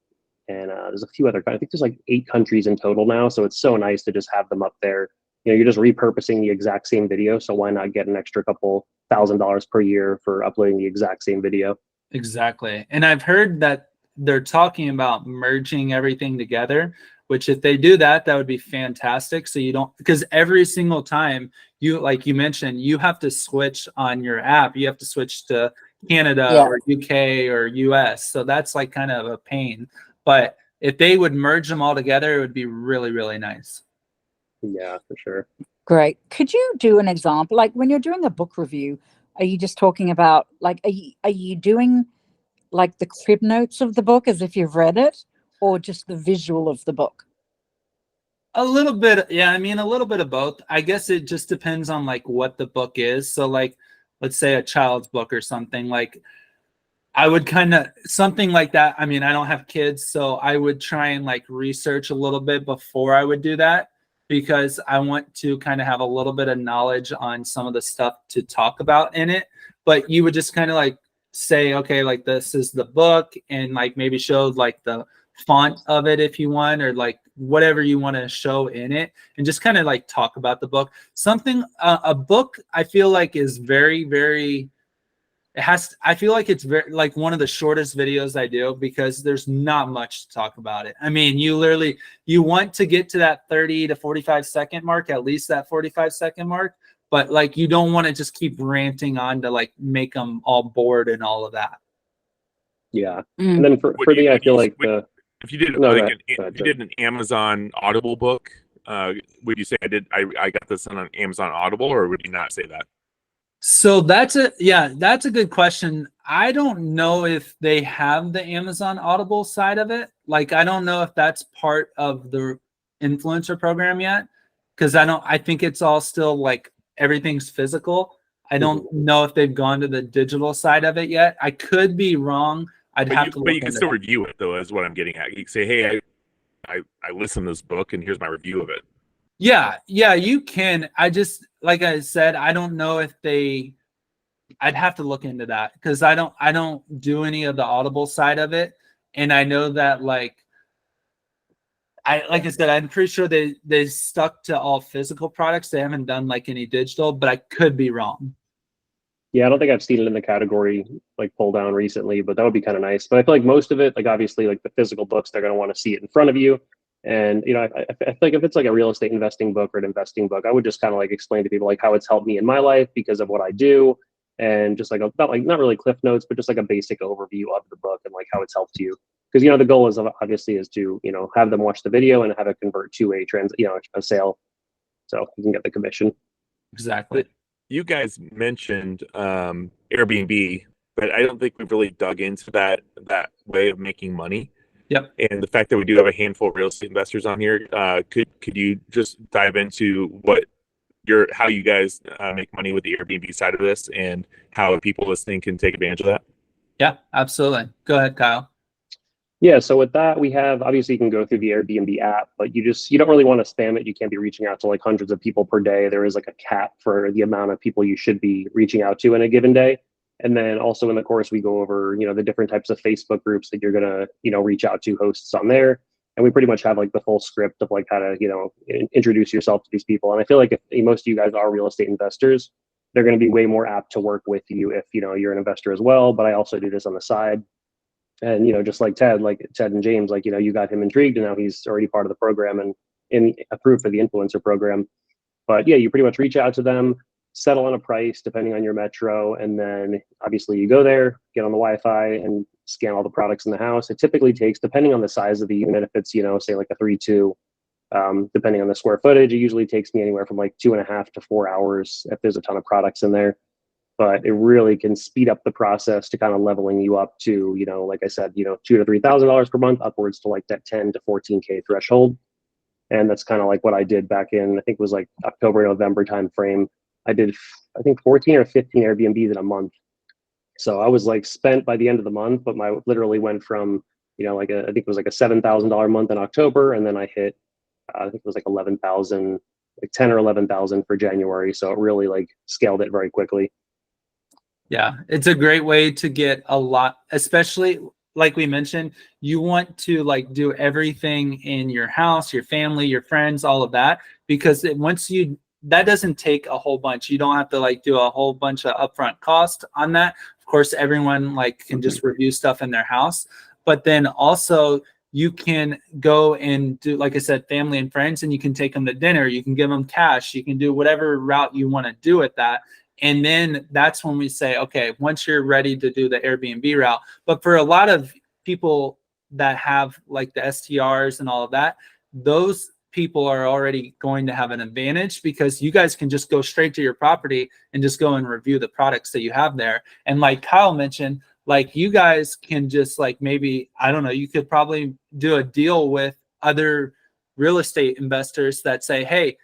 And there's a few other, I think there's like 8 countries in total now. So it's so nice to just have them up there. You're just repurposing the exact same video. So why not get an extra couple $1,000 per year for uploading the exact same video? Exactly. And I've heard that they're talking about merging everything together, which if they do that, that would be fantastic. So you don't, because every single time like you mentioned, you have to switch on your app. You have to switch to Canada or UK or US. So that's like kind of a pain. But if they would merge them all together, it would be really, really nice. Yeah, for sure. Great. Could you do an example? Like when you're doing a book review, are you just talking about like, are you doing like the crib notes of the book as if you've read it, or just the visual of the book? A little bit. Yeah. I mean, a little bit of both. I guess it just depends on like what the book is. So like, let's say a child's book or something, like I would kind of something like that. I mean, I don't have kids, so I would try and like research a little bit before I would do that, because I want to kind of have a little bit of knowledge on some of the stuff to talk about in it. But you would just kind of like say, okay, like this is the book, and like maybe show like the font of it if you want, or like whatever you want to show in it, and just kind of like talk about the book. Something, a book I feel like is very, very, I feel like it's very like one of the shortest videos I do, because there's not much to talk about it. I mean, you want to get to that 30 to 45 second mark, at least that 45 second mark, but like you don't want to just keep ranting on to like make them all bored and all of that. Yeah. And then for me, I feel like if you did if you did an Amazon Audible book, would you say I got this on Amazon Audible, or would you not say that? So that's a good question. I don't know if they have the Amazon Audible side of it. Like, I don't know if that's part of the influencer program yet, because I think it's all still like everything's physical. I don't know if they've gone to the digital side of it yet. I could be wrong. But you can still review it, though, is what I'm getting at. You can say, hey, I listened to this book, and here's my review of it. Yeah, you can. I just, like I said, I don't know if I'd have to look into that, because I don't do any of the Audible side of it. And I know that like I said, I'm pretty sure they stuck to all physical products. They haven't done like any digital, but I could be wrong. Yeah, I don't think I've seen it in the category like pull down recently, but that would be kind of nice. But I feel like most of it, like obviously like the physical books, they're going to want to see it in front of you. And, I feel like if it's like a real estate investing book or an investing book, I would just kind of like explain to people like how it's helped me in my life because of what I do. And just like, not really cliff notes, but just like a basic overview of the book and like how it's helped you. Because, the goal is obviously is to, have them watch the video and have it convert to a sale. So you can get the commission. Exactly. You guys mentioned Airbnb, but I don't think we've really dug into that way of making money. Yep. And the fact that we do have a handful of real estate investors on here, could you just dive into how you guys make money with the Airbnb side of this, and how people listening can take advantage of that? Yeah, absolutely. Go ahead, Kyle. Yeah, so with that, we have, obviously you can go through the Airbnb app, but you don't really want to spam it. You can't be reaching out to like hundreds of people per day. There is like a cap for the amount of people you should be reaching out to in a given day. And then also in the course, we go over, the different types of Facebook groups that you're going to, reach out to hosts on there. And we pretty much have like the full script of like how to, introduce yourself to these people. And I feel like if most of you guys are real estate investors, they're going to be way more apt to work with you if, you're an investor as well. But I also do this on the side. And, just like Ted and James, you got him intrigued, and now he's already part of the program and approved for the influencer program. But yeah, you pretty much reach out to them, settle on a price depending on your metro. And then obviously you go there, get on the Wi-Fi and scan all the products in the house. It typically takes, depending on the size of the unit, if it's, say like a 3-2, depending on the square footage, it usually takes me anywhere from like 2.5 to 4 hours if there's a ton of products in there. But it really can speed up the process to kind of leveling you up to, like I said, $2,000 to $3,000 per month, upwards to like that 10 to 14K threshold. And that's kind of like what I did back in, I think it was like October, November timeframe. I did, I think 14 or 15 Airbnbs in a month. So I was like spent by the end of the month, but my literally went from, I think it was like a $7,000 month in October. And then I hit, I think it was like 11,000, like 10 or 11,000 for January. So it really like scaled it very quickly. Yeah, it's a great way to get a lot, especially like we mentioned, you want to like do everything in your house, your family, your friends, all of that, because that doesn't take a whole bunch. You don't have to like do a whole bunch of upfront cost on that. Of course, everyone like can just review stuff in their house, but then also you can go and do, like I said, family and friends, and you can take them to dinner. You can give them cash. You can do whatever route you want to do with that. And then that's when we say, okay, once you're ready to do the Airbnb route. But for a lot of people that have like the STRs and all of that, those people are already going to have an advantage, because you guys can just go straight to your property and just go and review the products that you have there. And like Kyle mentioned, like you guys can just like, maybe, I don't know, you could probably do a deal with other real estate investors that say, hey,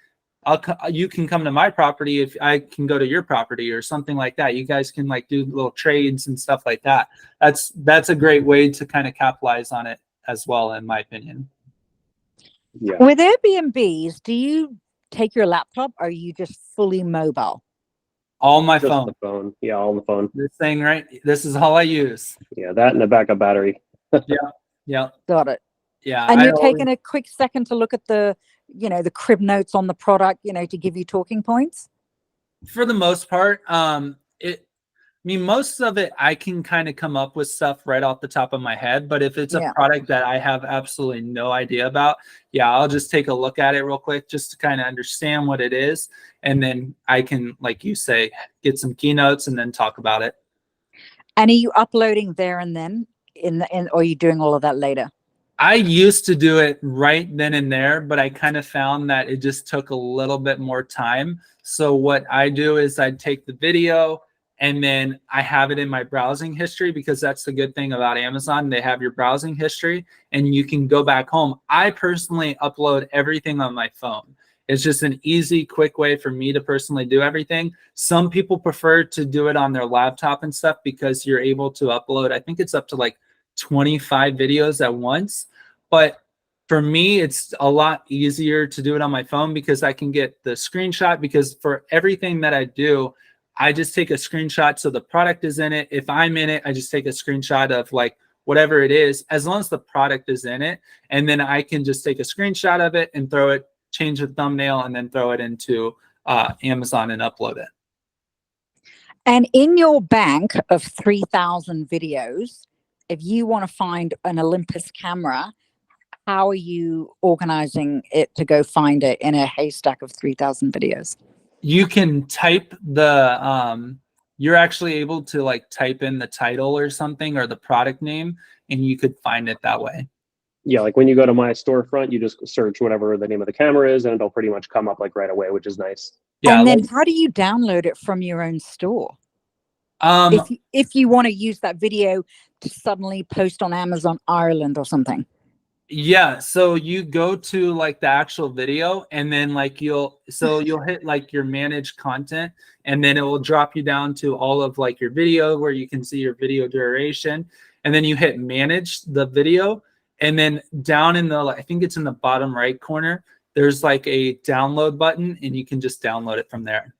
you can come to my property if I can go to your property, or something like that. You guys can like do little trades and stuff like that. That's a great way to kind of capitalize on it as well, in my opinion. Yeah. With Airbnbs, do you take your laptop, or are you just fully mobile? All my Just phone. the phone. Yeah, all on the phone. This thing, right? This is all I use. Yeah, that and a backup battery. Yeah. Got it. Yeah. And you're taking a quick second to look at the crib notes on the product, to give you talking points? For the most part, most of it I can kind of come up with stuff right off the top of my head. But if it's a product that I have absolutely no idea about, I'll just take a look at it real quick just to kind of understand what it is. And then I can, like you say, get some keynotes and then talk about it. And are you uploading there and then or are you doing all of that later? I used to do it right then and there, but I kind of found that it just took a little bit more time. So what I do is I take the video and then I have it in my browsing history, because that's the good thing about Amazon. They have your browsing history and you can go back home. I personally upload everything on my phone. It's just an easy, quick way for me to personally do everything. Some people prefer to do it on their laptop and stuff, because you're able to upload, I think it's up to like 25 videos at once. But for me, it's a lot easier to do it on my phone, because I can get the screenshot, because for everything that I do, I just take a screenshot so the product is in it. If I'm in it, I just take a screenshot of like whatever it is, as long as the product is in it. And then I can just take a screenshot of it and throw it, change the thumbnail, and then throw it into Amazon and upload it. And in your bank of 3,000 videos, if you want to find an Olympus camera, how are you organizing it to go find it in a haystack of 3,000 videos? You can type you're actually able to like type in the title or something, or the product name, and you could find it that way. Yeah, like when you go to my storefront, you just search whatever the name of the camera is and it'll pretty much come up like right away, which is nice. Yeah. And then how do you download it from your own store? If you want to use that video to suddenly post on Amazon Ireland or something. Yeah, so you go to like the actual video, and then like you'll hit like your manage content, and then it will drop you down to all of like your video where you can see your video duration, and then you hit manage the video, and then down in the, I think it's in the bottom right corner, there's like a download button, and you can just download it from there.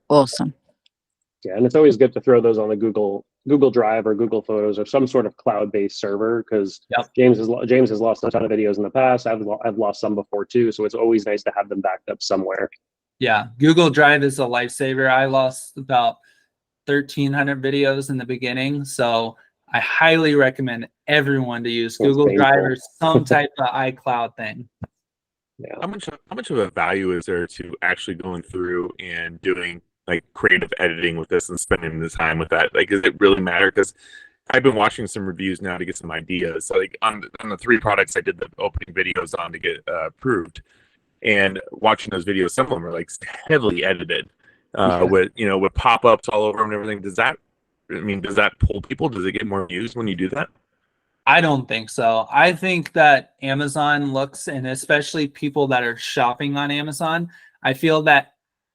Awesome. Yeah, and it's always good to throw those on the Google Drive or Google Photos or some sort of cloud-based server, because Yep. James has lost a ton of videos in the past. I've lost some before too, so it's always nice to have them backed up somewhere. Yeah, Google Drive is a lifesaver. I lost about 1,300 videos in the beginning, so I highly recommend everyone to use That's Google painful. Drive or some type of iCloud thing. Yeah. How much of a value is there to actually going through and doing like creative editing with this and spending the time with that? Like, does it really matter? Because I've been watching some reviews now to get some ideas. So like on the 3 products I did the opening videos on to get approved, and watching those videos, some of them are like heavily edited with pop-ups all over them and everything. Does that pull people? Does it get more views when you do that? I don't think so. I think that Amazon looks, and especially people that are shopping on Amazon, I feel that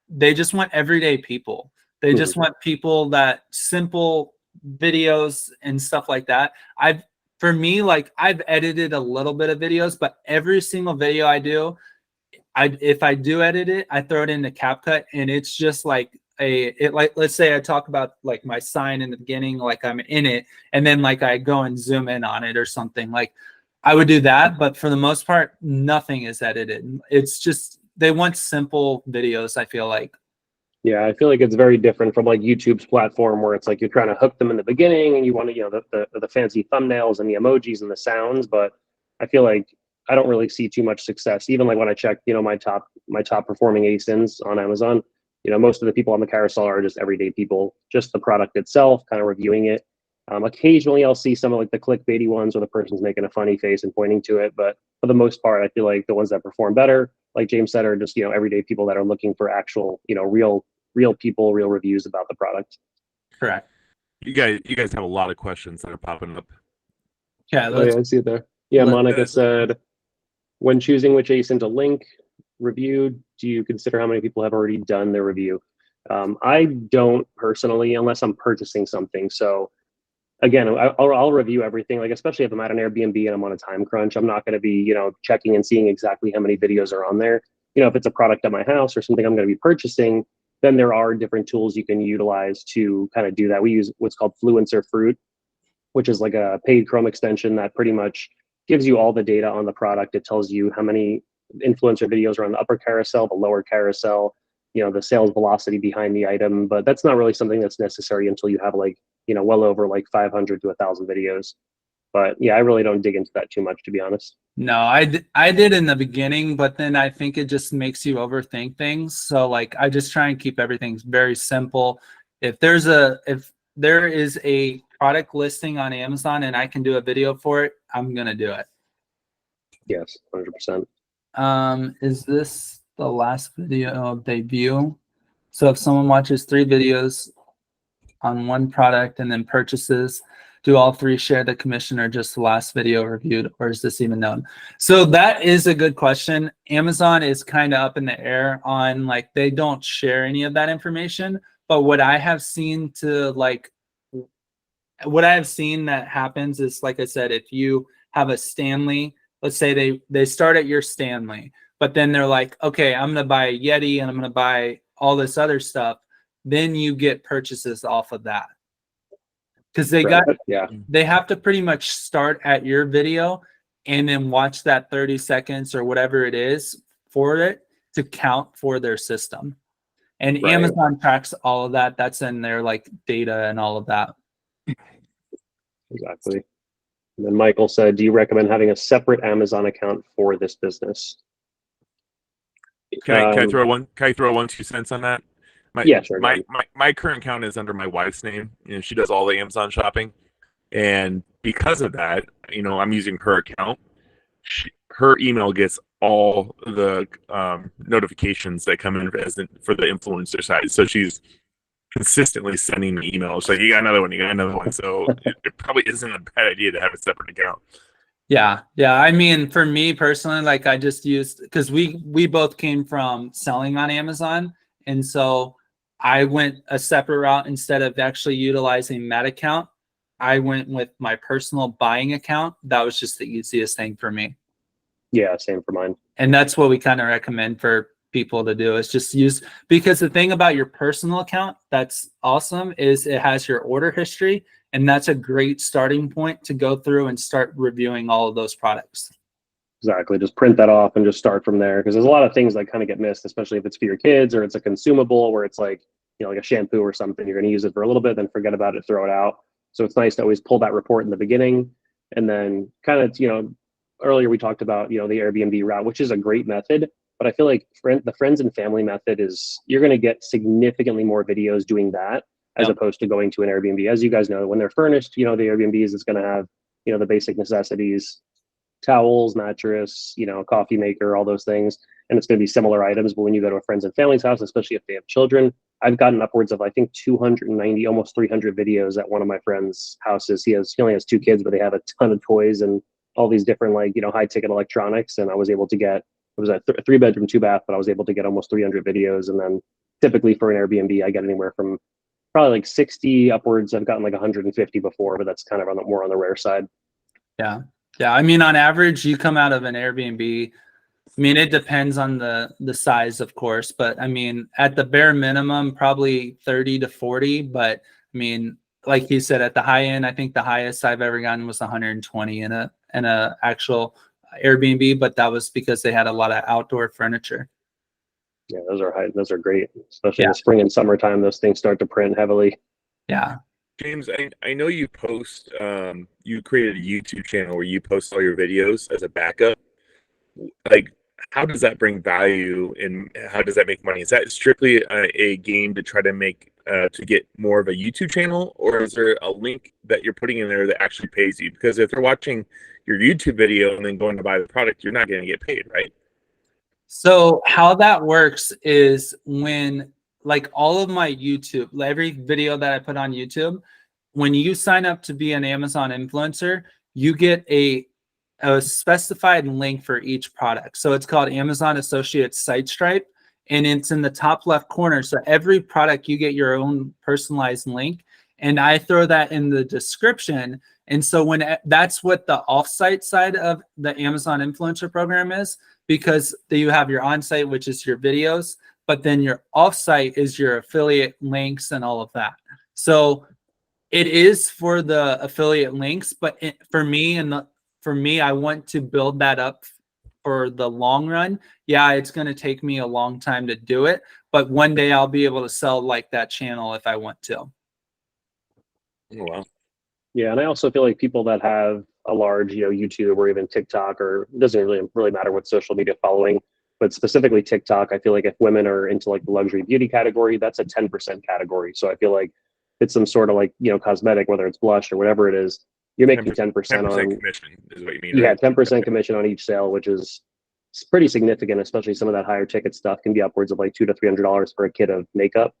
they just want everyday people. They just want people that simple videos and stuff like that. For me, like I've edited a little bit of videos, but every single video I do, if I do edit it, I throw it into CapCut, and it's just like let's say I talk about like my sign in the beginning, like I'm in it, and then like I go and zoom in on it or something. Like I would do that, but for the most part, nothing is edited. It's just they want simple videos, I feel like. Yeah, I feel like it's very different from like YouTube's platform, where it's like you're trying to hook them in the beginning and you want to, the fancy thumbnails and the emojis and the sounds. But I feel like I don't really see too much success. Even like when I check, my top performing ASINs on Amazon, most of the people on the carousel are just everyday people, just the product itself, kind of reviewing it. Occasionally I'll see some of like the clickbaity ones where the person's making a funny face and pointing to it. But for the most part, I feel like the ones that perform better, like James said, are just, everyday people that are looking for actual, real people, real reviews about the product. Correct. You guys have a lot of questions that are popping up. Yeah, I see it there. Yeah, Monica said, when choosing which ASIN to link review, do you consider how many people have already done their review? I don't personally, unless I'm purchasing something. So again, I'll review everything, like especially if I'm at an Airbnb and I'm on a time crunch. I'm not going to be, checking and seeing exactly how many videos are on there. If it's a product at my house or something I'm going to be purchasing, then there are different tools you can utilize to kind of do that. We use what's called Fluencer Fruit, which is like a paid Chrome extension that pretty much gives you all the data on the product. It tells you how many influencer videos are on the upper carousel, the lower carousel, the sales velocity behind the item. But that's not really something that's necessary until you have like, well over like 500 to 1,000 videos. But yeah, I really don't dig into that too much, to be honest. No, I did in the beginning, but then I think it just makes you overthink things. So like I just try and keep everything very simple. If there is a product listing on Amazon and I can do a video for it, I'm gonna do it. Yes, 100%. Is this the last video they view? So if someone watches 3 videos on one product and then purchases, do all 3 share the commission or just the last video reviewed, or is this even known? So that is a good question. Amazon is kind of up in the air on like they don't share any of that information, but what I have seen that happens is, like I said, if you have a Stanley, let's say they start at your Stanley, but then they're like, okay, I'm gonna buy a Yeti and I'm gonna buy all this other stuff, then you get purchases off of that. Because they have to pretty much start at your video and then watch that 30 seconds or whatever it is for it to count for their system. And Amazon tracks all of that. That's in their like data and all of that. Exactly. And then Michael said, do you recommend having a separate Amazon account for this business? Can I throw 2 cents on that? Sure. My current account is under my wife's name, and she does all the Amazon shopping. And because of that, I'm using her account. Her email gets all the notifications that come in for the influencer side. So she's consistently sending me emails like, you got another one, you got another one. So it probably isn't a bad idea to have a separate account. Yeah, yeah. I mean, for me personally, like I just used because we both came from selling on Amazon, and so I went a separate route instead of actually utilizing that account. I went with my personal buying account. That was just the easiest thing for me. Yeah, same for mine. And that's what we kind of recommend for people to do is just use, because the thing about your personal account that's awesome is it has your order history, and that's a great starting point to go through and start reviewing all of those products. Exactly. Just print that off and just start from there. Because there's a lot of things that kind of get missed, especially if it's for your kids or it's a consumable where it's like, you know, like a shampoo or something. You're going to use it for a little bit, then forget about it, throw it out. So it's nice to always pull that report in the beginning. And then kind of, you know, earlier we talked about, you know, the Airbnb route, which is a great method. But I feel like the friends and family method is you're going to get significantly more videos doing that as opposed to going to an Airbnb. As you guys know, when they're furnished, you know, the Airbnbs is going to have, you know, the basic necessities, towels, mattress, you know, coffee maker, all those things. And it's going to be similar items. But when you go to a friends and family's house, especially if they have children, I've gotten upwards of, I think, 290, almost 300 videos at one of my friends' houses. He only has 2 kids, but they have a ton of toys and all these different, like, you know, high ticket electronics. And I was able to get, it was a 3-bedroom, 2-bath, but I was able to get almost 300 videos. And then typically for an Airbnb, I get anywhere from probably like 60 upwards. I've gotten like 150 before, but that's kind of more on the rare side. Yeah. Yeah. I mean, on average, you come out of an Airbnb. I mean, it depends on the size, of course, but I mean, at the bare minimum, probably 30 to 40. But I mean, like you said, at the high end, I think the highest I've ever gotten was 120 in a actual Airbnb, but that was because they had a lot of outdoor furniture. Yeah, those are great, especially in the spring and summertime. Those things start to print heavily. Yeah. James, I know you post, you created a YouTube channel where you post all your videos as a backup. Like, how does that bring value and how does that make money? Is that strictly a game to try to make, to get more of a YouTube channel, or is there a link that you're putting in there that actually pays you? Because if they're watching your YouTube video and then going to buy the product, you're not going to get paid, right? So how that works is when, like, all of my YouTube, every video that I put on YouTube, when you sign up to be an Amazon influencer, you get a specified link for each product. So it's called Amazon Associates Site Stripe, and it's in the top left corner. So every product you get your own personalized link, and I throw that in the description. And so when that's what the offsite side of the Amazon influencer program is, because you have your on-site, which is your videos, but then your off-site is your affiliate links and all of that. So it is for the affiliate links, but for me, I want to build that up for the long run. Yeah, it's going to take me a long time to do it, but one day I'll be able to sell like that channel if I want to. Oh, wow. Yeah, and I also feel like people that have a large, you know, YouTube or even TikTok, or it doesn't really matter what social media following, but specifically TikTok, I feel like if women are into like the luxury beauty category, that's a 10% category. So I feel like it's some sort of like, you know, cosmetic, whether it's blush or whatever it is, you're making 10% on commission is what you mean. Yeah, right? 10% commission on each sale, which is pretty significant, especially some of that higher ticket stuff can be upwards of like $200 to $300 for a kit of makeup.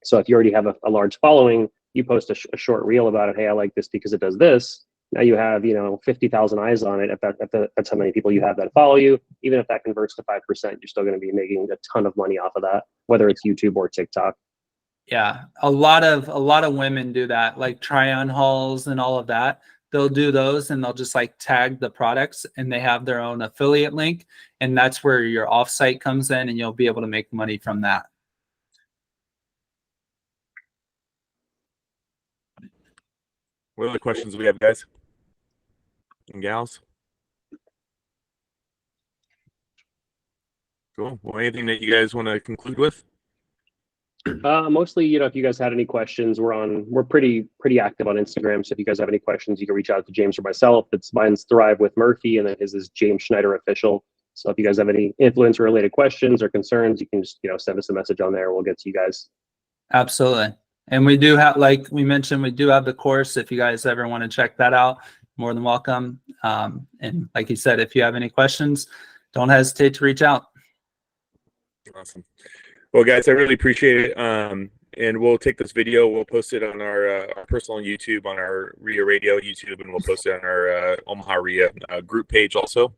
So if you already have a large following, you post a short reel about it. Hey, I like this because it does this. Now you have, you know, 50,000 eyes on it. If that's how many people you have that follow you, even if that converts to 5%, you're still going to be making a ton of money off of that, whether it's YouTube or TikTok. Yeah, a lot of women do that, like try on hauls and all of that. They'll do those and they'll just like tag the products, and they have their own affiliate link, and that's where your offsite comes in, and you'll be able to make money from that. What other questions do we have, guys and gals? Cool. Well, anything that you guys want to conclude with? Mostly, you know, if you guys had any questions, we're pretty active on Instagram. So if you guys have any questions, you can reach out to James or myself. Mine's Thrive with Murphy, and then his is James Schneider Official. So if you guys have any influencer related questions or concerns, you can just, you know, send us a message on there. We'll get to you guys. Absolutely. And we do have, like we mentioned, we do have the course. If you guys ever want to check that out, more than welcome. And like you said, if you have any questions, don't hesitate to reach out. Awesome. Well, guys, I really appreciate it. and we'll take this video, we'll post it on our personal YouTube, on our RIA Radio YouTube, and we'll post it on our Omaha RIA group page also.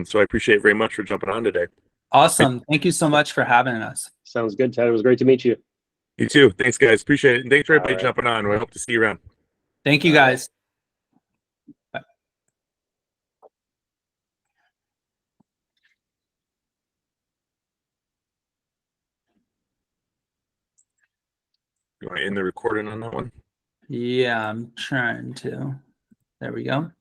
So I appreciate it very much for jumping on today. Awesome. Thank you so much for having us. Sounds good, Ted. It was great to meet you. You too. Thanks, guys. Appreciate it. And thanks for everybody All right. jumping on. We hope to see you around. Thank you, All right. guys. You want to end the recording on that one? Yeah, I'm trying to. There we go.